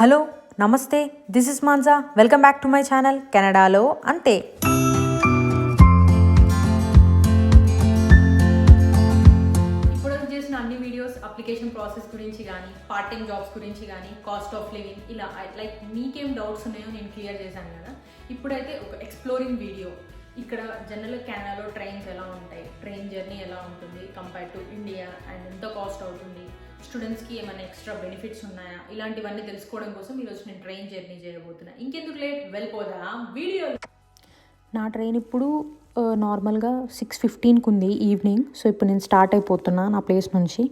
Hello నమస్తే, this is Mansa. Welcome back to my channel కెనడాలో అంతే. ఇప్పుడు చేసిన అన్ని వీడియోస్ అప్లికేషన్ ప్రాసెస్ గురించి కానీ, పార్ట్ టైం జాబ్స్ గురించి కానీ, కాస్ట్ ఆఫ్ లివింగ్, ఇలా లైక్ మీకేం డౌట్స్ ఉన్నాయో నేను క్లియర్ చేశాను కదా. ఇప్పుడైతే ఒక ఎక్స్ప్లోరింగ్ వీడియో. ఇక్కడ జనరల్ కెనడాలో ట్రైన్స్ ఎలా ఉంటాయి, ట్రైన్ జర్నీ ఎలా ఉంటుంది కంపేర్ టు ఇండియా, అండ్ ఎంత కాస్ట్ అవుతుంది, స్టూడెంట్స్కి ఏమైనా ఎక్స్ట్రా బెనిఫిట్స్ ఉన్నాయా, ఇలాంటివన్నీ తెలుసుకోవడం కోసం ఈరోజు నేను ట్రైన్ జర్నీ చేయబోతున్నా. ఇంకెందుకు లేట్, వెళ్ళిపోదా వీడియో. నా ట్రైన్ ఇప్పుడు నార్మల్గా 6:15కి ఉంది ఈవినింగ్. సో ఇప్పుడు నేను స్టార్ట్ అయిపోతున్నా నా ప్లేస్ నుంచి.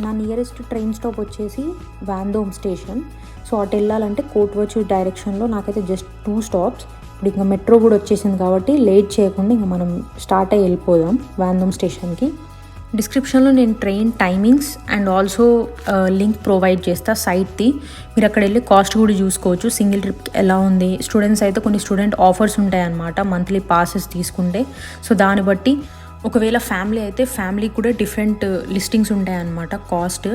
నా నియరెస్ట్ ట్రైన్ స్టాప్ వచ్చేసి వాందోమ్ స్టేషన్. సో అటు వెళ్ళాలంటే కోట్వచు డైరెక్షన్లో నాకైతే జస్ట్ 2 స్టాప్స్. ఇప్పుడు ఇంకా మెట్రో కూడా వచ్చేసింది కాబట్టి లేట్ చేయకుండా ఇంకా మనం స్టార్ట్ అయ్యి వెళ్ళిపోదాం వాందోమ్ స్టేషన్కి. డిస్క్రిప్షన్లో నేను train timings and also link provide చేస్తా సైట్ది. మీరు అక్కడ వెళ్ళి కాస్ట్ కూడా చూసుకోవచ్చు, సింగిల్ ట్రిప్ ఎలా ఉంది. స్టూడెంట్స్ అయితే కొన్ని స్టూడెంట్ ఆఫర్స్ ఉంటాయన్నమాట మంత్లీ పాసెస్ తీసుకుంటే. సో దాన్ని బట్టి ఒకవేళ ఫ్యామిలీ అయితే ఫ్యామిలీ కూడా డిఫరెంట్ లిస్టింగ్స్ ఉంటాయన్నమాట కాస్ట్.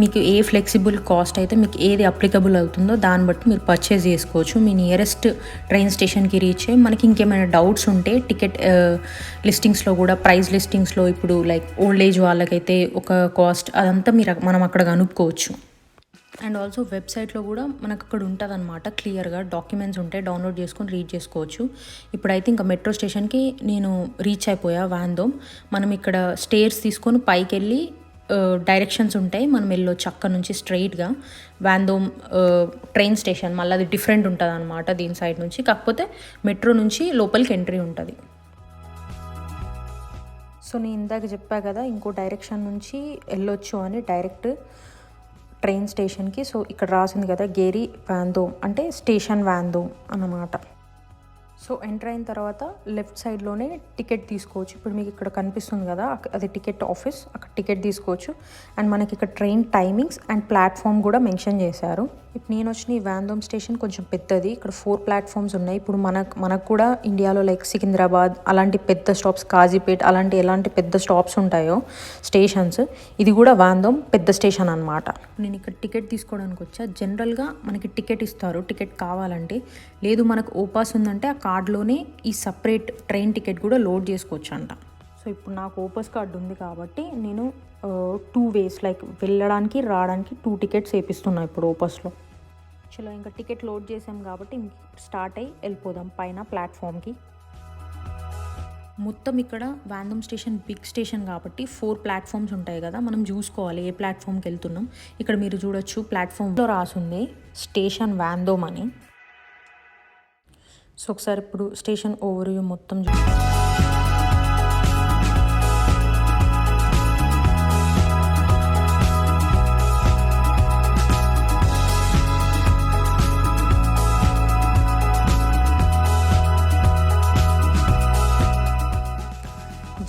మీకు ఏ ఫ్లెక్సిబుల్ కాస్ట్ అయితే మీకు ఏది అప్లికబుల్ అవుతుందో దాన్ని బట్టి మీరు పర్చేస్ చేసుకోవచ్చు. మీ నియరెస్ట్ ట్రైన్ స్టేషన్కి రీచ్ అయ్యి మనకి ఇంకేమైనా డౌట్స్ ఉంటే టికెట్ లిస్టింగ్స్లో కూడా, ప్రైస్ లిస్టింగ్స్లో ఇప్పుడు లైక్ ఓల్డ్ ఏజ్ వాళ్ళకైతే ఒక కాస్ట్, అదంతా మనం అక్కడ కనుక్కోవచ్చు. అండ్ ఆల్సో వెబ్సైట్లో కూడా మనకు అక్కడ ఉంటుంది అనమాట, క్లియర్గా డాక్యుమెంట్స్ ఉంటాయి, డౌన్లోడ్ చేసుకొని రీడ్ చేసుకోవచ్చు. ఇప్పుడైతే ఇంకా మెట్రో స్టేషన్కి నేను రీచ్ అయిపోయా వాందోమ్. మనం ఇక్కడ స్టేర్స్ తీసుకొని పైకి వెళ్ళి డైరెక్షన్స్ ఉంటాయి, మనం వెళ్ళొచ్చు అక్కడ నుంచి స్ట్రైట్గా వాందోమ్ ట్రైన్ స్టేషన్. మళ్ళీ అది డిఫరెంట్ ఉంటుంది అనమాట దీని సైడ్ నుంచి, కాకపోతే మెట్రో నుంచి లోపలికి ఎంట్రీ ఉంటుంది. సో నేను ఇందాక చెప్పా కదా ఇంకో డైరెక్షన్ నుంచి వెళ్ళొచ్చు అని డైరెక్ట్ ట్రైన్ స్టేషన్కి. సో ఇక్కడ రాసింది కదా గేరీ వాందోమ్ అంటే స్టేషన్ వాందోమ్ అన్నమాట. సో ఎంటర్ అయిన తర్వాత లెఫ్ట్ సైడ్లోనే టికెట్ తీసుకోవచ్చు. ఇప్పుడు మీకు ఇక్కడ కనిపిస్తుంది కదా అది టికెట్ ఆఫీస్, అక్కడ టికెట్ తీసుకోవచ్చు. అండ్ మనకి ఇక్కడ ట్రైన్ టైమింగ్స్ అండ్ ప్లాట్ఫామ్ కూడా మెన్షన్ చేశారు. ఇప్పుడు నేను వచ్చిన ఈ వాందోమ్ స్టేషన్ కొంచెం పెద్దది, ఇక్కడ 4 ప్లాట్ఫామ్స్ ఉన్నాయి. ఇప్పుడు మనకు కూడా ఇండియాలో లైక్ సికింద్రాబాద్ అలాంటి పెద్ద స్టాప్స్, కాజీపేట్ అలాంటి ఎలాంటి పెద్ద స్టాప్స్ ఉంటాయో స్టేషన్స్, ఇది కూడా వాందోమ్ పెద్ద స్టేషన్ అనమాట. నేను ఇక్కడ టికెట్ తీసుకోవడానికి వచ్చా. జనరల్గా మనకి టికెట్ ఇస్తారు టికెట్ కావాలంటే, లేదు మనకు ఓపాస్ ఉందంటే ఆ కార్డులోనే ఈ సపరేట్ ట్రైన్ టికెట్ కూడా లోడ్ చేసుకోవచ్చు అంట. సో ఇప్పుడు నాకు ఓపాస్ కార్డు ఉంది కాబట్టి నేను 2 వేస్ లైక్ వెళ్ళడానికి రావడానికి 2 టికెట్స్ వేపిస్తున్నా ఇప్పుడు ఓపాస్లో. చలో ఇంకా టికెట్ లోడ్ చేసాం కాబట్టి స్టార్ట్ అయ్యి వెళ్ళిపోదాం పైన ప్లాట్ఫామ్కి. మొత్తం ఇక్కడ వాందోమ్ స్టేషన్ బిగ్ స్టేషన్ కాబట్టి 4 ప్లాట్ఫామ్స్ ఉంటాయి కదా, మనం చూసుకోవాలి ఏ ప్లాట్ఫామ్కి వెళ్తున్నాం. ఇక్కడ మీరు చూడొచ్చు ప్లాట్ఫామ్లో రాసుంది స్టేషన్ వాందోమ్ అని. సో ఒకసారి ఇప్పుడు స్టేషన్ ఓవర్వ్యూ మొత్తం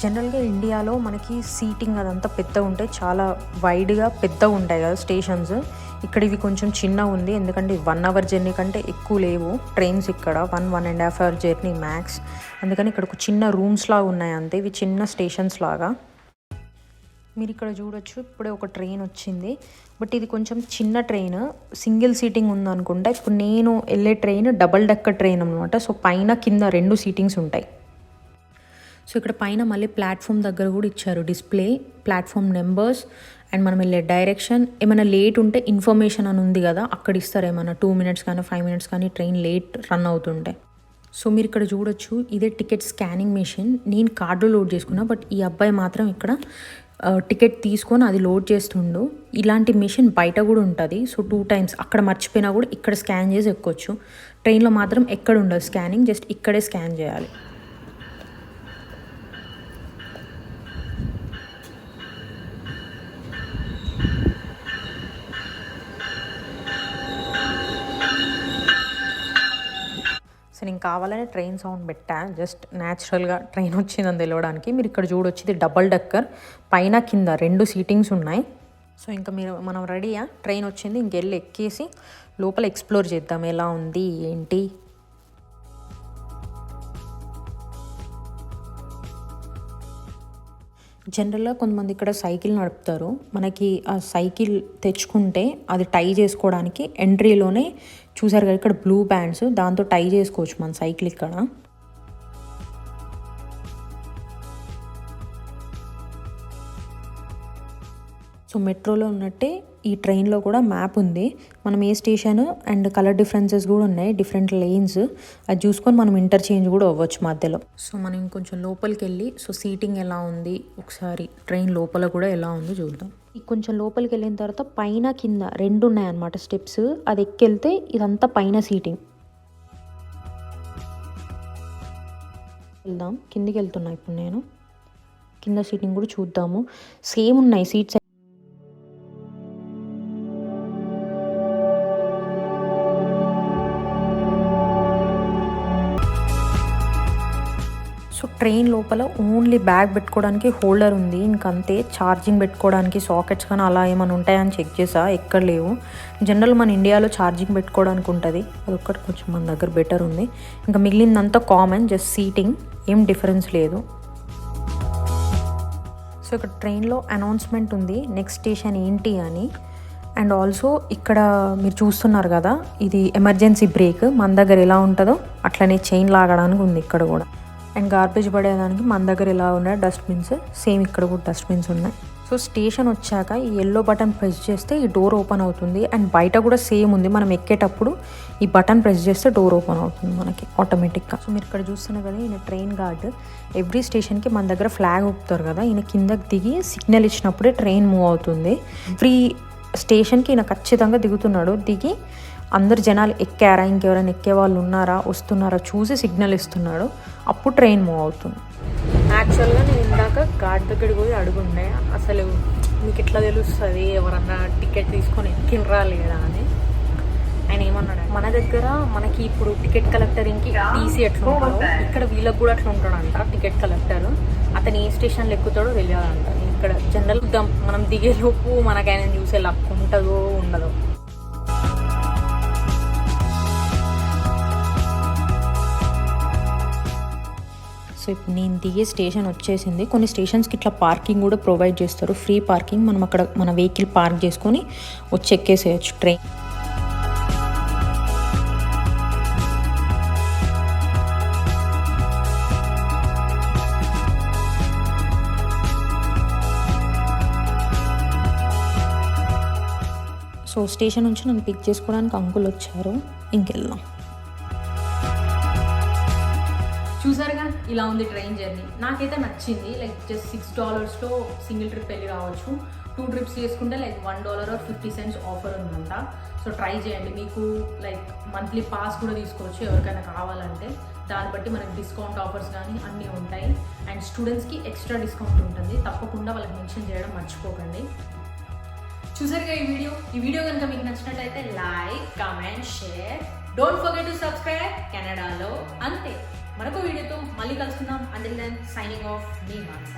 జనరల్గా ఇండియాలో మనకి సీటింగ్ అదంతా పెద్దగా ఉంటాయి, చాలా వైడ్గా పెద్దగా ఉంటాయి కదా స్టేషన్స్. ఇక్కడ ఇవి కొంచెం చిన్న ఉంది, ఎందుకంటే 1 అవర్ జర్నీ కంటే ఎక్కువ లేవు ట్రైన్స్ ఇక్కడ, 1.5 అవర్ జర్నీ మ్యాక్స్. అందుకని ఇక్కడ ఒక చిన్న రూమ్స్ లాగా ఉన్నాయి అంతే, ఇవి చిన్న స్టేషన్స్ లాగా. మీరు ఇక్కడ చూడొచ్చు ఇప్పుడే ఒక ట్రైన్ వచ్చింది, బట్ ఇది కొంచెం చిన్న ట్రైన్, సింగిల్ సీటింగ్ ఉందనుకుంటా. ఇప్పుడు నేను వెళ్ళే ట్రైన్ డబల్ డెక్కర్ ట్రైన్ అనమాట. సో పైన కింద 2 సీటింగ్స్ ఉంటాయి. సో ఇక్కడ పైన మళ్ళీ ప్లాట్ఫామ్ దగ్గర కూడా ఇచ్చారు డిస్ప్లే, ప్లాట్ఫామ్ నెంబర్స్ అండ్ మనం వెళ్ళే డైరెక్షన్. ఏమైనా లేట్ ఉంటే ఇన్ఫర్మేషన్ అని ఉంది కదా, అక్కడ ఇస్తారు ఏమైనా 2 మినిట్స్ కానీ 5 మినిట్స్ కానీ ట్రైన్ లేట్ రన్ అవుతుంటే. సో మీరు ఇక్కడ చూడొచ్చు ఇదే టికెట్ స్కానింగ్ మెషిన్. నేను కార్డు లోడ్ చేసుకున్నా, బట్ ఈ అబ్బాయి మాత్రం ఇక్కడ టికెట్ తీసుకొని అది లోడ్ చేస్తుండు. ఇలాంటి మెషిన్ బయట కూడా ఉంటుంది. సో 2 టైమ్స్ అక్కడ మర్చిపోయినా కూడా ఇక్కడ స్కాన్ చేసి ఎక్కొచ్చు. ట్రైన్లో మాత్రం ఎక్కడ ఉండదు స్కానింగ్, జస్ట్ ఇక్కడే స్కాన్ చేయాలి. సో నేను నేను కావాలనే ట్రైన్ సౌండ్ పెట్టా, జస్ట్ న్యాచురల్గా ట్రైన్ వచ్చిందని తెలియడానికి. మీరు ఇక్కడ చూడొచ్చు, ఇది డబల్ డెక్కర్, పైన కింద 2 సీటింగ్స్ ఉన్నాయి. సో ఇంకా మనం రెడీయా, ట్రైన్ వచ్చింది, ఇంకెళ్ళి ఎక్కేసి లోపల ఎక్స్ప్లోర్ చేద్దాం ఎలా ఉంది ఏంటి. జనరల్గా కొంతమంది ఇక్కడ సైకిల్ నడుపుతారు. మనకి ఆ సైకిల్ తెచ్చుకుంటే అది టై చేసుకోవడానికి ఎంట్రీలోనే చూసారు కదా ఇక్కడ బ్లూ బ్యాండ్స్, దాంతో టై చేసుకోవచ్చు మన సైకిల్ ఇక్కడ. సో మెట్రోలో ఉన్నట్టే ఈ ట్రైన్లో కూడా మ్యాప్ ఉంది. మనం ఏ స్టేషన్ అండ్ కలర్ డిఫరెన్సెస్ కూడా ఉన్నాయి, డిఫరెంట్ లేన్స్, అది చూసుకొని మనం ఇంటర్చేంజ్ కూడా అవ్వచ్చు మధ్యలో. సో మనం ఇంకొంచెం లోపలికి వెళ్ళి సో సీటింగ్ ఎలా ఉంది ఒకసారి, ట్రైన్ లోపల కూడా ఎలా ఉందో చూద్దాం. కొంచెం లోపలికి వెళ్ళిన తర్వాత పైన కింద 2 ఉన్నాయన్నమాట స్టెప్స్, అది ఎక్కెళ్తే ఇదంతా పైన సీటింగ్. వెళ్దాం, కిందికి వెళ్తున్నా ఇప్పుడు నేను. కింద సీటింగ్ కూడా చూద్దాము, సేమ్ ఉన్నాయి సీట్స్. సో ట్రైన్ లోపల ఓన్లీ బ్యాగ్ పెట్టుకోవడానికి హోల్డర్ ఉంది, ఇంకంతే. ఛార్జింగ్ పెట్టుకోవడానికి సాకెట్స్ కానీ అలా ఏమైనా ఉంటాయని చెక్ చేసా, ఎక్కడ లేవు. జనరల్ మన ఇండియాలో ఛార్జింగ్ పెట్టుకోవడానికి ఉంటుంది, అదొక్కటి కొంచెం మన దగ్గర బెటర్ ఉంది. ఇంకా మిగిలిందంతా కామన్, జస్ట్ సీటింగ్, ఏం డిఫరెన్స్ లేదు. సో ఇక్కడ ట్రైన్లో అనౌన్స్మెంట్ ఉంది నెక్స్ట్ స్టేషన్ ఏంటి అని. అండ్ ఆల్సో ఇక్కడ మీరు చూస్తున్నారు కదా, ఇది ఎమర్జెన్సీ బ్రేక్, మన దగ్గర ఎలా ఉంటుందో అట్లనే చైన్ లాగడానికి ఉంది ఇక్కడ కూడా. అండ్ గార్బేజ్ పడేదానికి మన దగ్గర ఎలా ఉన్నాయి డస్ట్బిన్స్, సేమ్ ఇక్కడ కూడా డస్ట్బిన్స్ ఉన్నాయి. సో స్టేషన్ వచ్చాక ఈ ఎల్లో బటన్ ప్రెస్ చేస్తే ఈ డోర్ ఓపెన్ అవుతుంది. అండ్ బయట కూడా సేమ్ ఉంది, మనం ఎక్కేటప్పుడు ఈ బటన్ ప్రెస్ చేస్తే డోర్ ఓపెన్ అవుతుంది మనకి ఆటోమేటిక్గా. సో మీరు ఇక్కడ చూస్తున్నారు కదా, ఈయన ట్రైన్ గార్డ్. ఎవ్రీ స్టేషన్కి మన దగ్గర ఫ్లాగ్ ఊపుతారు కదా, ఈయన కిందకి దిగి సిగ్నల్ ఇచ్చినప్పుడే ట్రైన్ మూవ్ అవుతుంది. ఎవ్రీ స్టేషన్కి ఈయన ఖచ్చితంగా దిగుతున్నాడు, దిగి అందరు జనాలు ఎక్కారా, ఇంకెవరైనా ఎక్కే వాళ్ళు ఉన్నారా వస్తున్నారా చూసి సిగ్నల్ ఇస్తున్నాడు, అప్పుడు ట్రైన్ మూవ్ అవుతుంది. యాక్చువల్గా నేను ఇందాక గార్డ్ దగ్గరికి పోయి అడుగుండే, అసలు మీకు ఎట్లా తెలుస్తుంది ఎవరన్నా టికెట్ తీసుకొని ఎక్కినరా లేదా అని. ఆయన ఏమన్నాడు, మన దగ్గర మనకి ఇప్పుడు టికెట్ కలెక్టర్ ఇంకి టీసీ ఎట్లా ఉంటాడో ఇక్కడ వీళ్ళకి కూడా అట్లా ఉంటాడంట టికెట్ కలెక్టర్. అతను ఏ స్టేషన్లో ఎక్కుతాడో తెలియాలంట. ఇక్కడ జనరల్ మనం దిగేలోపు మనకు ఆయన చూసే లక్ ఉంటుందో ఉండదో. సో ఇప్పుడు నేను దిగే స్టేషన్ వచ్చేసింది. కొన్ని స్టేషన్స్కి ఇట్లా పార్కింగ్ కూడా ప్రొవైడ్ చేస్తారు, ఫ్రీ పార్కింగ్. మనం అక్కడ మన వెహికల్ పార్క్ చేసుకొని వచ్చి ఎక్కేసేయచ్చు ట్రైన్. సో స్టేషన్ నుంచి నన్ను పిక్ చేసుకోవడానికి అంకుల్ వచ్చారు, ఇంకెళ్దాం. చూసారుగా ఇలా ఉంది ట్రైన్ జర్నీ. నాకైతే నచ్చింది. లైక్ జస్ట్ $6లో సింగిల్ ట్రిప్ వెళ్ళి రావచ్చు. 2 ట్రిప్స్ చేసుకుంటే లైక్ $1 or 50 cents ఆఫర్ ఉందంట. సో ట్రై చేయండి. మీకు లైక్ మంత్లీ పాస్ కూడా తీసుకోవచ్చు ఎవరికైనా కావాలంటే. దాన్ని బట్టి మనకి డిస్కౌంట్ ఆఫర్స్ కానీ అన్నీ ఉంటాయి. అండ్ స్టూడెంట్స్కి ఎక్స్ట్రా డిస్కౌంట్ ఉంటుంది, తప్పకుండా వాళ్ళకి మెన్షన్ చేయడం మర్చిపోకండి. చూసారుగా ఈ వీడియో కనుక మీకు నచ్చినట్లయితే like, comment, share. Don't forget to subscribe. కెనడాలో అంతే. మరొక వీడియోతో మళ్ళీ కలుసుకుందాం. అంటిల్ దెన్ సైనింగ్ ఆఫ్ మీ మానస.